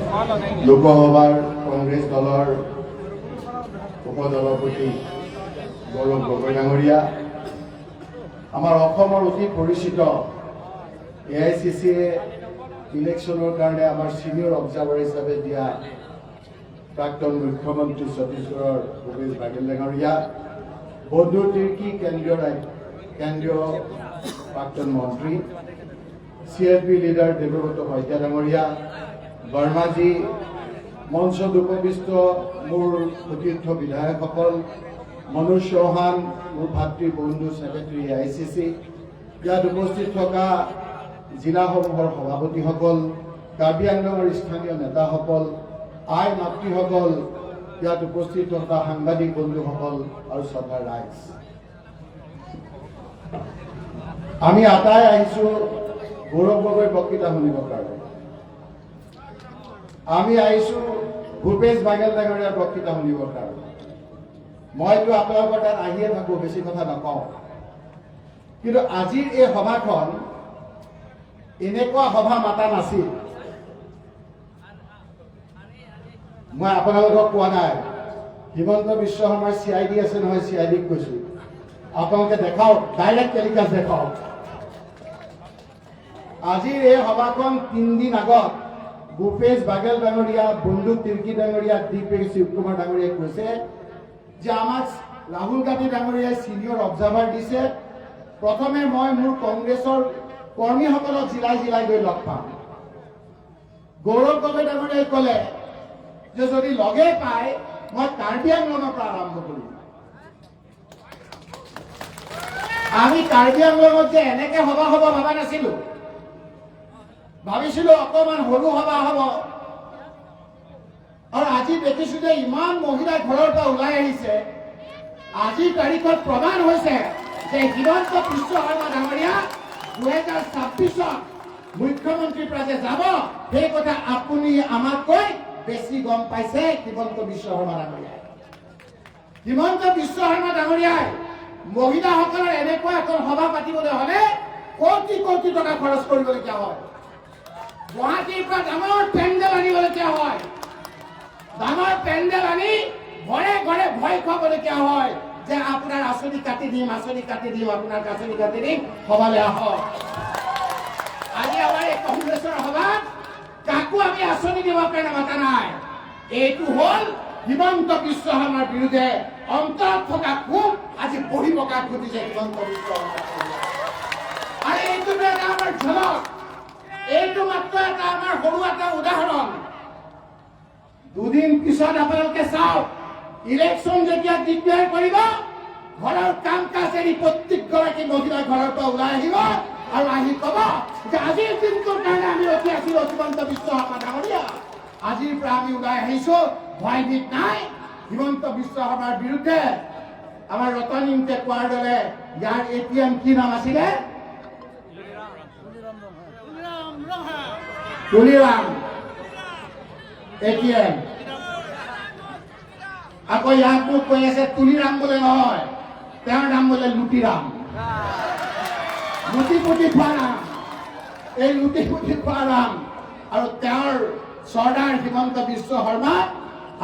লোকসভাৰ কংগ্ৰেছ দলৰ উপসভাপতি গৌৰৱ গগৈ ডাঙৰীয়া, আমাৰ অসমৰ অতি পৰিচিত AICCয়ে ইলেকশ্যনৰ কাৰণে আমাৰ সিনিয়ৰ অবজাৰ্ভাৰ হিচাপে দিয়া প্ৰাক্তন মুখ্যমন্ত্ৰী ছত্তীশগড়ৰ ভূপেশ বাঘেল ডাঙৰীয়া, বন্ধু তিৰ্কি কেন্দ্ৰীয় প্ৰাক্তন মন্ত্ৰী, CLP লিডাৰ দেৱব্ৰত শইকীয়া ডাঙৰীয়া, বৰ্মাজী, মঞ্চত উপবিষ্ট মোৰ সতীৰ্থ বিধায়কসকল, মনোজ চৌহান, মোৰ ভাতৃ বন্ধু ছেক্ৰেটাৰী AICC, ইয়াত উপস্থিত থকা জিলাসমূহৰ সভাপতিসকল, কাৰ্বি আংলঙৰ স্থানীয় নেতাসকল, আই মাতৃসকল, ইয়াত উপস্থিত থকা সাংবাদিক বন্ধুসকল আৰু শ্ৰদ্ধাৰ ৰাইজ, আমি আটাই আহিছো গৌৰৱ গগৈৰ বক্তৃতা শুনিবৰ কাৰণে। আমি আহিছো ভূপেশ বাঘেল ডাঙৰীয়াৰ বক্তৃতা শুনিবৰ কাৰণে। মইতো আপোনালোকৰ তাত আহিয়ে থাকো, বেছি কথা নকওঁ, কিন্তু আজিৰ এই সভাখন এনেকুৱা সভা মাতা নাছিল। মই আপোনালোকক কোৱা নাই, হিমন্ত বিশ্ব শৰ্মাৰ CID আছে নহয়, CIDক কৈছো আপোনালোকে দেখাওক, ডাইৰেক্ট টেলিকাষ্ট দেখাওক। আজিৰ এই সভাখন 3 দিন আগত ভূপেশ বাঘেল ডাঙৰীয়া, বন্ধু তিৰ্কি ডাঙৰীয়া, DP শিৱকুমাৰ ডাঙৰীয়াই কৈছে যে আমাক ৰাহুল গান্ধী ডাঙৰীয়াই সিনিয়ৰ অবজাৰ্ভাৰ দিছে, প্ৰথমে মই মোৰ কংগ্ৰেছৰ কৰ্মীসকলক জিলাই জিলাই গৈ লগ পাম। গৌৰৱ গগৈ ডাঙৰীয়াই ক'লে যে যদি লগে পায় মই কাৰ্বি আংলঙৰ পৰা আৰম্ভ কৰিম। আমি কাৰ্বি আংলঙত যে এনেকে সভা হ'ব ভবা নাছিলো, ভাবিছিলো অকমান সৰু সভা হ'ব। আৰু আজি দেখিছো যে ইমান মহিলা ঘৰৰ পৰা ওলাই আহিছে। আজিৰ তাৰিখত প্ৰমাণ হৈছে যে হিমন্ত বিশ্ব শৰ্মা ডাঙৰীয়া 2026ত মুখ্যমন্ত্ৰীৰ পৰা যে যাব, সেই কথা আপুনি আমাতকৈ বেছি গম পাইছে হিমন্ত বিশ্ব শৰ্মা ডাঙৰীয়াই। হিমন্ত বিশ্ব শৰ্মা ডাঙৰীয়াই মহিলাসকলৰ এনেকুৱা এখন সভা পাতিবলৈ হলে কোটি কোটি টকা খৰচ কৰিবলগীয়া হয়। গুৱাহাটীৰ পৰা ডাঙৰ পেণ্ডেল আনিবলগীয়া হয়, ডাঙৰ পেণ্ডেল আনি ঘৰে ঘৰে ভয় খুৱাবলগীয়া হয় যে আপোনাৰ আঁচনি কাটি দিম, আঁচনি কাটি দিম, আপোনাৰ আঁচনি কাটি দিম, সভালৈ আহক। আজি আমাৰ এই কংগ্ৰেছৰ সভাত কাকো আমি আঁচনি দিবৰ কাৰণে মাতা নাই। এইটো হল হিমন্ত বিশ্ব শৰ্মাৰ বিৰুদ্ধে অন্তৰত থকা খুব আজি বহি প্ৰকাশ ঘটিছে হিমন্ত বিশ্ব শৰ্মা। আৰু এইটো এটা আমাৰ ঝলক, এইটো মাত্ৰ এটা আমাৰ সৰু এটা উদাহৰণ। দুদিন পিছত আপোনালোকে চাওক, ইলেকশ্যন যেতিয়া ডিক্লেয়াৰ কৰিব, ঘৰৰ কাম কাজ এৰি প্ৰত্যেকগৰাকী মহিলা ঘৰৰ পৰা ওলাই আহিব আৰু আহি কব যে আজিৰ দিনটোৰ কাৰণে আমি ৰখি আছিলো হিমন্ত বিশ্ব শৰ্মা ডাঙৰীয়া, আজিৰ পৰা আমি ওলাই আহিছো, ভয়ভীত নাই। হিমন্ত বিশ্ব শৰ্মাৰ বিৰুদ্ধে আমাৰ ৰতন ইংতে কোৱাৰ দৰে ইয়াৰ ATM কি নাম আছিলে? তুলিৰাম ATM। আকৌ ইয়াক মোক কৈ আছে তুলিৰাম বোলে নহয়, তেওঁৰ নাম বোলে লুটিৰাম। লুটি পুটি খোৱা নাম, এই লুটি পুটি খোৱা নাম। আৰু তেওঁৰ চৰ্দাৰ হিমন্ত বিশ্ব শৰ্মা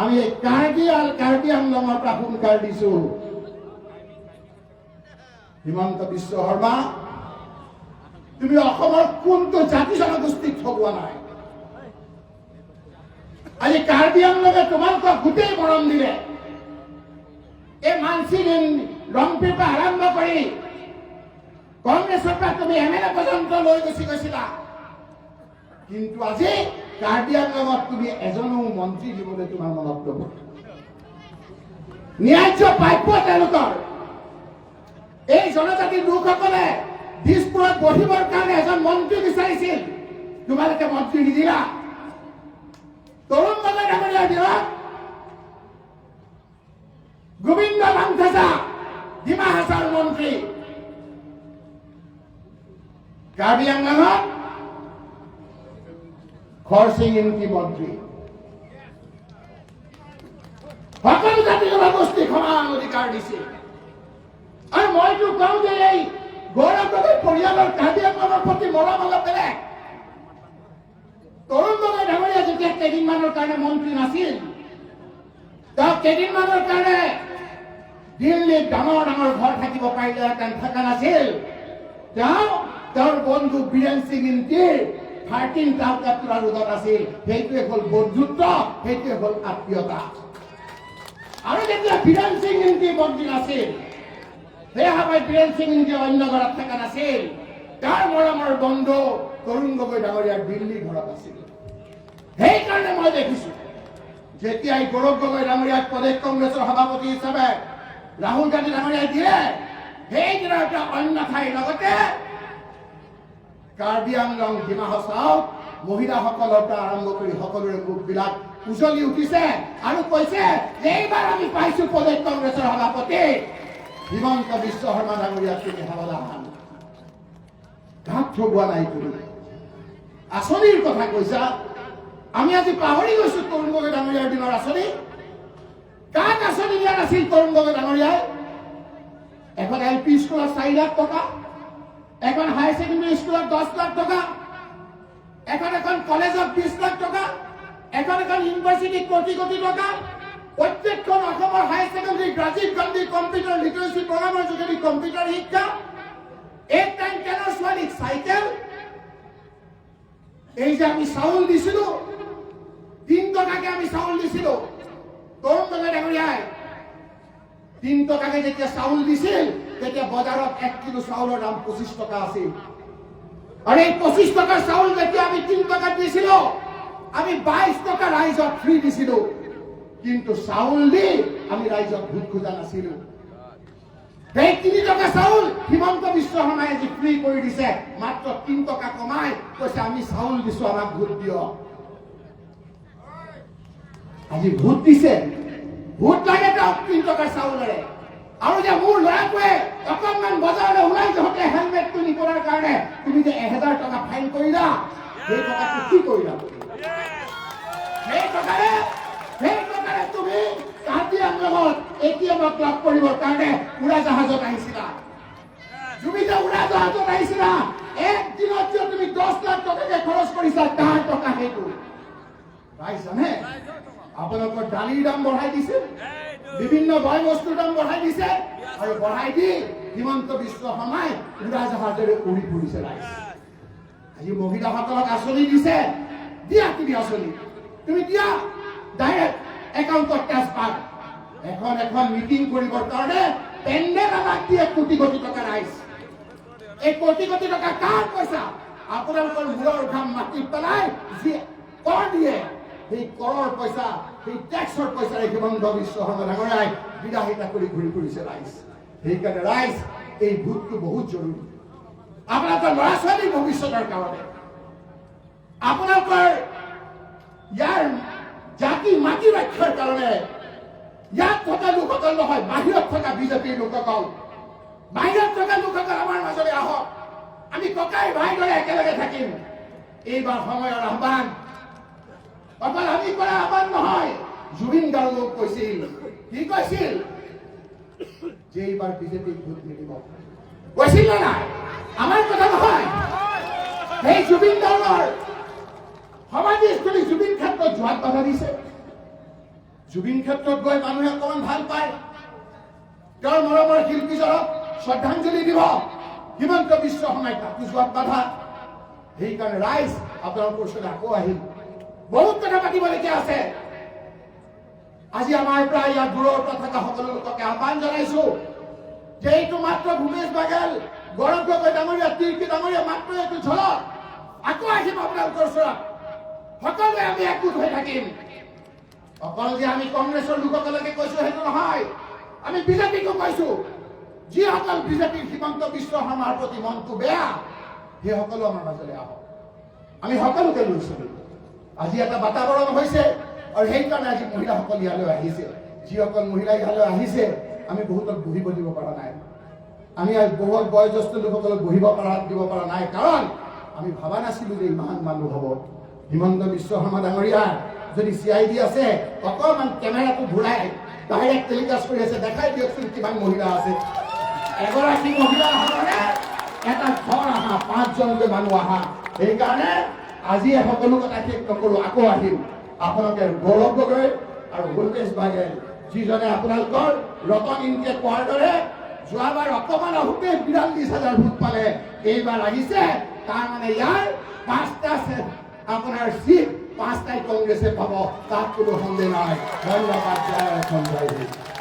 আমি এই কাৰ্বি আংলঙৰ পৰা হুংকাৰ দিছো। হিমন্ত বিশ্ব শৰ্মা, তুমি অসমৰ কোনটো জাতি জনগোষ্ঠীক ঠগোৱা নাই? আজি কাৰ্বি আংলঙে তোমালোকক গোটেই মৰম দিলে। এই মানসিক ৰংপিৰ পৰা আৰম্ভ কৰি কংগ্ৰেছৰ পৰা তুমি MLA পৰ্যন্ত লৈ গৈছিলা, কিন্তু আজি কাৰ্বি আংলঙত তুমি এজনো মন্ত্ৰী দিবলৈ তোমাৰ মনত নপৰে। ন্যায্য প্ৰাপ্য তেওঁলোকৰ। এই জনজাতিৰ লোকসকলে দিছপুৰত বহিবৰ কাৰণে এজন মন্ত্ৰী বিচাৰিছিল, তোমালোকে মন্ত্ৰী নিদিলা। তৰুণ গগৈ ডাঙৰীয়া দিয়ক, গোবিন্দ লাংথাজা ডিমা হাছাৰ মন্ত্ৰী, কাৰ্বি আংলঙত খৰচিং ইনকি মন্ত্ৰী। সকলো জাতি জনগোষ্ঠীক সমান অধিকাৰ দিছে। আৰু মইতো কওঁ যে এই গৌৰৱ গগৈ পৰিয়ালৰ কাৰ্বি আংলঙৰ প্ৰতি মৰম অলপ বেলেগ। তৰুণ গগৈ ডাঙৰীয়া যেতিয়া কেইদিনমান কাৰণে মন্ত্ৰী নাছিল তেওঁ কেইদিনমানৰ কাৰণে দিল্লীত ডাঙৰ ডাঙৰ ঘৰ থাকিব পাৰিলেহেঁতেন থকা নাছিল তেওঁ তেওঁৰ বন্ধু বীৰেন সিং ইন্তিৰ 13 তালকাট্ৰা ৰোডত আছিল সেইটোৱে হ'ল বন্ধুত্ব সেইটোৱে হ'ল আত্মীয়তা আৰু যেতিয়া বীৰেন সিং ইন্তি মন্ত্ৰী নাছিল সেই সময়ত বীৰেন সিং ইন্তি অন্য ঘৰত থকা নাছিল তাৰ মৰমৰ বন্ধু তৰুণ গগৈ ডাঙৰীয়াৰ দিল্লী ঘৰত আছিল সেইকাৰণে মই দেখিছো যেতিয়াই গৌৰৱ গগৈ ডাঙৰীয়াক প্ৰদেশ কংগ্ৰেছৰ সভাপতি হিচাপে ৰাহুল গান্ধী ডাঙৰীয়াই দিয়ে সেইদিনৰ এটা অন্য ঠাইৰ লগতে কাৰ্বি আংলং ডিমা হাছাওত মহিলাসকলৰ পৰা আৰম্ভ কৰি সকলোৰে মুখবিলাক উজলি উঠিছে আৰু কৈছে যে এইবাৰ আমি পাইছো প্ৰদেশ কংগ্ৰেছৰ সভাপতি হিমন্ত বিশ্ব শৰ্মা ডাঙৰীয়াক তুমি সাৱধান ঘাট ঠগোৱা নাই তুমি আঁচনিৰ কথা কৈছা আমি আজি পাহৰি গৈছো তৰুণ গগৈ ডাঙৰীয়াৰ দিনৰ আঁচনি কাক আঁচনি দিয়া নাছিল তৰুণ গগৈ ডাঙৰীয়াই এখন LP স্কুলত 4 লাখ টকা এখন হায়াৰ ছেকেণ্ডাৰী স্কুলত 10 লাখ টকা এখন কলেজত 20 লাখ টকা এখন ইউনিভাৰ্চিটিত কোটি কোটি টকা প্ৰত্যেকখন অসমৰ higher secondary Rajiv Gandhi computer literacy প্ৰগ্ৰামৰ যোগেদি কম্পিউটাৰ শিক্ষা এক টাইম কেনৰ ছোৱালীক চাইকেল এই যে আমি চাউল দিছিলো 3 টকাকে আমি চাউল দিছিলো তৰুণ গগৈ ডাঙৰীয়াই 3 টকাকে যেতিয়া চাউল দিছিল তেতিয়া বজাৰত 1 কিলো চাউলৰ দাম 25 টকা আছিল আৰু এই 25 টকাৰ চাউল যেতিয়া আমি 3 টকাত দিছিলো আমি 22 টকা ৰাইজক ফ্ৰী দিছিলো কিন্তু চাউল দি আমি ৰাইজক ভোট খোজা নাছিলো এই 3 টকা চাউল হিমন্ত বিশ্ব শৰ্মাই আজি ফ্ৰী কৰি দিছে মাত্ৰ 3 টকা কমাই কৈছে আমি চাউল দিছো আমাক ভোট দিয় আজি ভোট দিছে ভোট লাগে তেওঁক 3 টকাৰ চাউলেৰে আৰু যে মোৰ ল'ৰাটোৱে অকণমান বজাৰলৈ ওলাই যাওঁতে হেলমেটটো নিপৰাৰ কাৰণে তুমি যে 1000 টকা ফাইন কৰিলা সেই টকাটো কি কৰিলা সেই টকাৰে তুমি কাৰ্বি আংলঙত ATMত লাভ কৰিবৰ কাৰণে উৰাজাহাজত আহিছিলা তুমি যে উৰাজাহাজত আহিছিলা এক দিনত যে তুমি 10 লাখ টকাকে খৰচ কৰিছা তাৰ টকা সেইটো পাইছানে আপোনালোকৰ দালিৰ দাম বঢ়াই দিছে বিভিন্ন বয় বস্তুৰ দাম বঢ়াই দিছে আৰু বঢ়াই দি হিমন্ত বিশ্ব শৰ্মাই উৰাজাহাজেৰে উৰি ফুৰিছে ৰাইজ আজি মহিলাসকলক আঁচনি দিছে দিয়া তুমি আঁচনি তুমি দিয়া ডাইৰেক্ট একাউণ্টত কেছ পাক এখন মিটিং কৰিবৰ কাৰণে পেণ্ডেল আমাক দিয়ে কোটি কোটি টকা ৰাইজ এই কোটি কোটি টকা কাৰ পইচা আপোনালোকৰ মূৰৰ ঘাম মাটিত পেলাই যি কৰ দিয়ে সেই কৰৰ পইচা সেই টেক্সৰ পইচাৰে হিমন্ত বিশ্ব শৰ্মা ডাঙৰীয়াই বিদাহিতা কৰি ঘূৰি ফুৰিছে ৰাইজ সেইকাৰণে ৰাইজ এই ভোটটো বহুত জৰুৰী আপোনালোকৰ ল'ৰা ছোৱালীৰ ভৱিষ্যতৰ কাৰণে আপোনালোকৰ ইয়াৰ জাতি মাটি ৰক্ষাৰ কাৰণে ইয়াত থকা লোকসকল নহয় বাহিৰত থকা বিজেপিৰ লোকসকল বাহিৰত থকা লোকসকল আমাৰ মাজলৈ আহক আমি ককাই ভাই দৰে একেলগে থাকিম এইবাৰ সময়ৰ আহ্বান অকল আমি কৰা আহ্বান নহয় জুবিন গাৰ্গক কৈছিল কি কৈছিল যে এইবাৰ বিজেপিক ভোট নিদিব কৈছিল নে নাই আমাৰ কথা নহয় সেই জুবিন গাৰ্গৰ সমাধিস্থলী জুবিন ক্ষেত্ৰত যোৱাত বাধা দিছে জুবিন ক্ষেত্ৰত গৈ মানুহে অকণমান ভাল পায় তেওঁৰ মৰমৰ শিল্পীজনক শ্ৰদ্ধাঞ্জলি দিব হিমন্ত বিশ্ব শৰ্মাই তাতো যোৱাত বাধা সেইকাৰণে ৰাইজ আপোনালোকৰ ওচৰত আকৌ আহিল বহুত কথা পাতিবলগীয়া আছে আজি আমাৰ পৰা ইয়াত দূৰৰ পৰা থকা সকলো লোককে আহ্বান জনাইছো যে এইটো মাত্ৰ ভূপেশ বাঘেল গৌৰৱ গগৈ ডাঙৰীয়া তিৰ্কি ডাঙৰীয়া মাত্ৰ এইটো ঝলক আকৌ আহিম আপোনালোকৰ ওচৰত সকলোৱে আমি একগোট হৈ থাকিম অকল যে আমি কংগ্ৰেছৰ লোকসকলকে কৈছো সেইটো নহয় আমি বিজেপিকো কৈছো যিসকল বিজেপিৰ হিমন্ত বিশ্ব শৰ্মাৰ প্ৰতি মনটো বেয়া সেই সকলো আমাৰ মাজলৈ আহক আমি সকলোকে লৈছো আজি এটা বাতাবৰণ হৈছে আৰু সেইকাৰণে আজি মহিলাসকল ইয়ালৈ আহিছে যিসকল মহিলা ইয়ালৈ আহিছে আমি বহুতক বহিব দিব পৰা নাই আমি বহুত বয়োজ্যেষ্ঠ লোকসকলক বহিব দিব পৰা নাই কাৰণ আমি ভাবা নাছিলো যে ইমান মানুহ হ'ব হিমন্ত বিশ্ব শৰ্মা ডাঙৰীয়া যদি CID আছে অকণমান কেমেৰাটো ঘূৰাই ডাইৰেক্ট টেলিকাষ্ট কৰি আছে দেখাই দিয়কচোন কিমান মহিলা আছে এগৰাকী মহিলা হ'লে এটা ঘৰ আহা 5জনকৈ মানুহ আহা সেইকাৰণে আজি সকলো কথা শেষ নকৰো আকৌ আহিম আপোনালোকে গৌৰৱ গগৈ আৰু ভূপেশ বাঘেল যিজনে আপোনালোকৰ ৰতন ইনকে কোৱাৰ দৰে যোৱাবাৰ অকমান আহোঁতে ৪২,০০০ ভোট পালে, এইবাৰ আহিছে তাৰমানে ইয়াৰ ৫টা আপোনাৰ চিট ৫টাই কংগ্ৰেছে পাব, তাত কোনো সন্দেহ নাই। ধন্যবাদ। জয় অসম, জয় হিন্দ।